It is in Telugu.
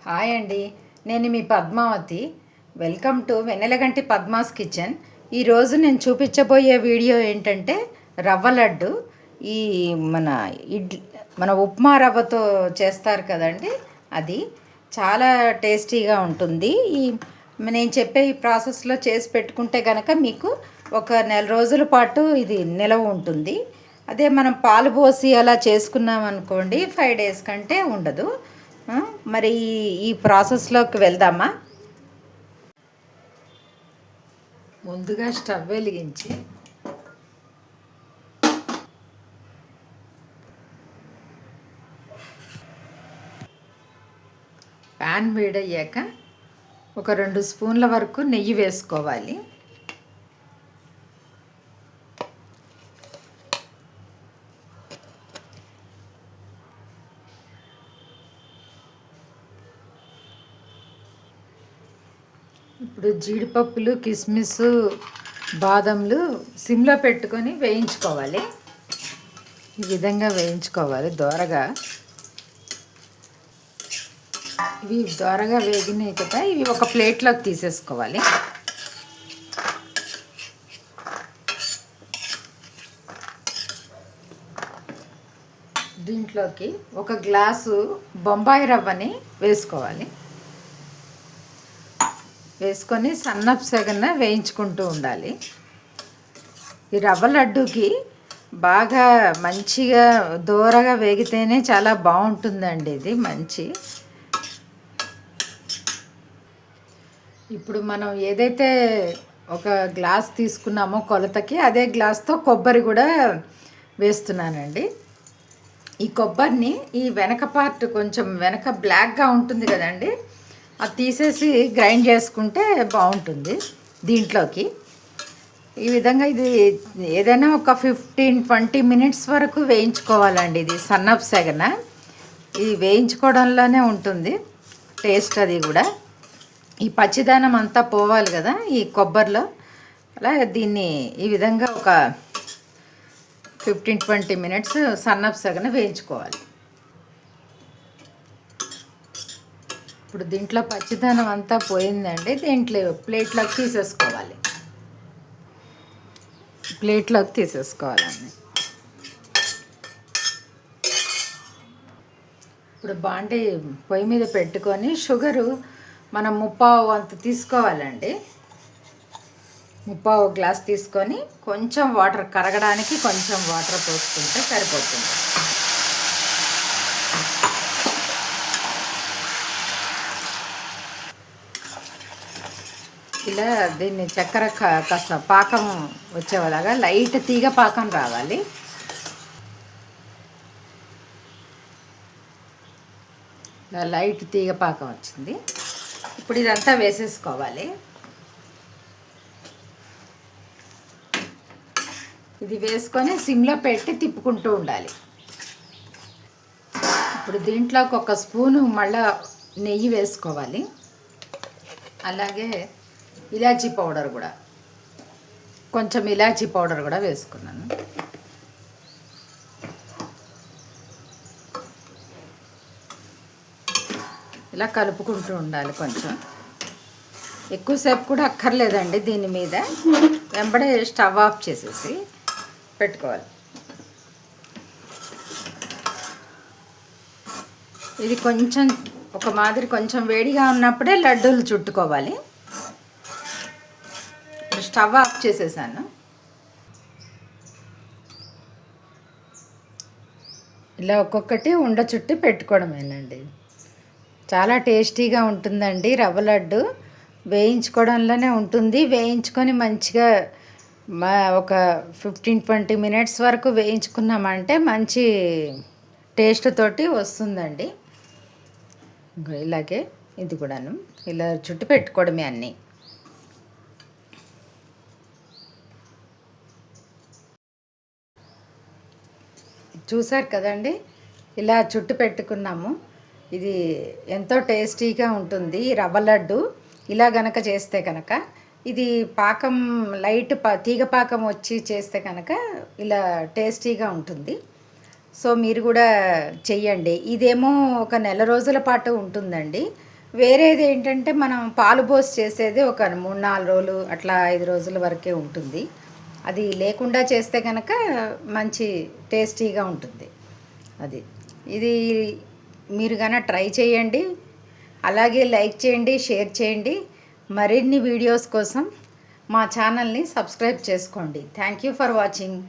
హాయ్ అండి, నేను మీ Padmavathi. Welcome to Vennelaganti Padma's kitchen. ఈరోజు నేను చూపించబోయే వీడియో ఏంటంటే రవ్వ లడ్డు. ఈ మన ఇడ్లీ మన ఉప్మా రవ్వతో చేస్తారు కదండి, అది చాలా టేస్టీగా ఉంటుంది. నేను చెప్పే ఈ ప్రాసెస్లో చేసి పెట్టుకుంటే కనుక మీకు ఒక నెల రోజుల పాటు ఇది నిలవ ఉంటుంది. అదే మనం పాలు పోసి అలా చేసుకున్నాం అనుకోండి, 5 days కంటే ఉండదు. మరి ఈ ప్రాసెస్లోకి వెళ్దామా? ముందుగా స్టవ్ వెలిగించి ప్యాన్ వేడయ్యాక ఒక 2 స్పూన్ల వరకు నెయ్యి వేసుకోవాలి. ఇప్పుడు జీడిపప్పులు, కిస్మిస్, బాదంలు సిమ్లో పెట్టుకొని వేయించుకోవాలి. ఈ విధంగా వేయించుకోవాలి దోరగా. ఇవి దోరగా వేగినాయి కదా, ఇవి ఒక ప్లేట్లోకి తీసేసుకోవాలి. దీంట్లోకి ఒక గ్లాసు బొంబాయి రవ్వని వేసుకోవాలి. వేసుకొని సన్నపు సెగన వేయించుకుంటూ ఉండాలి. ఈ రవ్వ లడ్డూకి బాగా మంచిగా దూరగా వేగితేనే చాలా బాగుంటుందండి. ఇది మంచి. ఇప్పుడు మనం ఏదైతే ఒక గ్లాస్ తీసుకున్నామో కొలతకి, అదే గ్లాస్తో కొబ్బరి కూడా వేస్తున్నానండి. ఈ కొబ్బరిని ఈ వెనక పార్ట్ కొంచెం వెనక బ్లాక్గా ఉంటుంది కదండి, అది తీసేసి గ్రైండ్ చేసుకుంటే బాగుంటుంది దీంట్లోకి. ఈ విధంగా ఇది ఏదైనా ఒక 15-20 minutes వరకు వేయించుకోవాలండి. ఇది సన్నపు సెగన. ఇది వేయించుకోవడంలోనే ఉంటుంది టేస్ట్. అది కూడా ఈ పచ్చిదనం అంతా పోవాలి కదా ఈ కొబ్బరిలో. అలా దీన్ని ఈ విధంగా ఒక 15-20 minutes సన్నపు సెగన వేయించుకోవాలి. ఇప్పుడు దీంట్లో పచ్చిదనం అంతా పోయిందండి. దీంట్లో ప్లేట్లోకి తీసేసుకోవాలి. తీసేసుకోవాలండి. ఇప్పుడు బాండి పొయ్యి మీద పెట్టుకొని షుగరు మనం 3/4 వంతు తీసుకోవాలండి. 3/4 గ్లాస్ తీసుకొని కొంచెం వాటర్, కరగడానికి కొంచెం వాటర్ పోసుకుంటే సరిపోతుంది. ఇలా దీన్ని చక్కెర కాస్త పాకం వచ్చేలాగా లైట్ తీగ పాకం రావాలి. ఇలా లైట్ తీగ పాకం వచ్చింది. ఇప్పుడు ఇదంతా వేసేసుకోవాలి. ఇది వేసుకొని సిమ్లో పెట్టి తిప్పుకుంటూ ఉండాలి. ఇప్పుడు దీంట్లోకి 1 స్పూను మళ్ళా నెయ్యి వేసుకోవాలి. అలాగే ఇలాచీ పౌడర్ కూడా, కొంచెం ఇలాచీ పౌడర్ కూడా వేసుకున్నాను. ఇలా కలుపుకుంటూ ఉండాలి. కొంచెం ఎక్కువసేపు కూడా అక్కర్లేదండి. దీని మీద వెంబడే స్టవ్ ఆఫ్ చేసేసి పెట్టుకోవాలి. ఇది కొంచెం ఒక మాదిరి కొంచెం వేడిగా ఉన్నప్పుడే లడ్డూలు చుట్టుకోవాలి. స్టవ్ ఆఫ్ చేసేసాను. ఇలా ఒక్కొక్కటి ఉండ చుట్టి పెట్టుకోవడమేనండి. చాలా టేస్టీగా ఉంటుందండి రవ్వ లడ్డు. వేయించుకోవడంలోనే ఉంటుంది. వేయించుకొని మంచిగా ఒక 15-20 minutes వరకు వేయించుకున్నామంటే మంచి టేస్ట్ తోటి వస్తుందండి. ఇలాగే ఇది కూడాను ఇలా చుట్టి పెట్టుకోవడమే అన్నీ. చూసారు కదండి, ఇలా చుట్టు పెట్టుకున్నాము. ఇది ఎంతో టేస్టీగా ఉంటుంది ఈ రవ్వ లడ్డు. ఇలా గనక చేస్తే కనుక, ఇది పాకం లైట్ తీగ పాకం వచ్చి చేస్తే కనుక ఇలా టేస్టీగా ఉంటుంది. సో మీరు కూడా చెయ్యండి. ఇదేమో ఒక నెల రోజుల పాటు ఉంటుందండి. వేరేది ఏంటంటే మనం పాలు పోసి చేసేది ఒక 3-4 రోజులు అట్లా 5 రోజుల వరకే ఉంటుంది. అది లేకుండా చేస్తే కనుక మంచి టేస్టీగా ఉంటుంది. అది ఇది మీరు ట్రై చేయండి. అలాగే లైక్ చేయండి, షేర్ చేయండి. మరిన్ని వీడియోస్ కోసం మా ఛానల్ని సబ్స్క్రైబ్ చేసుకోండి. Thank you for watching.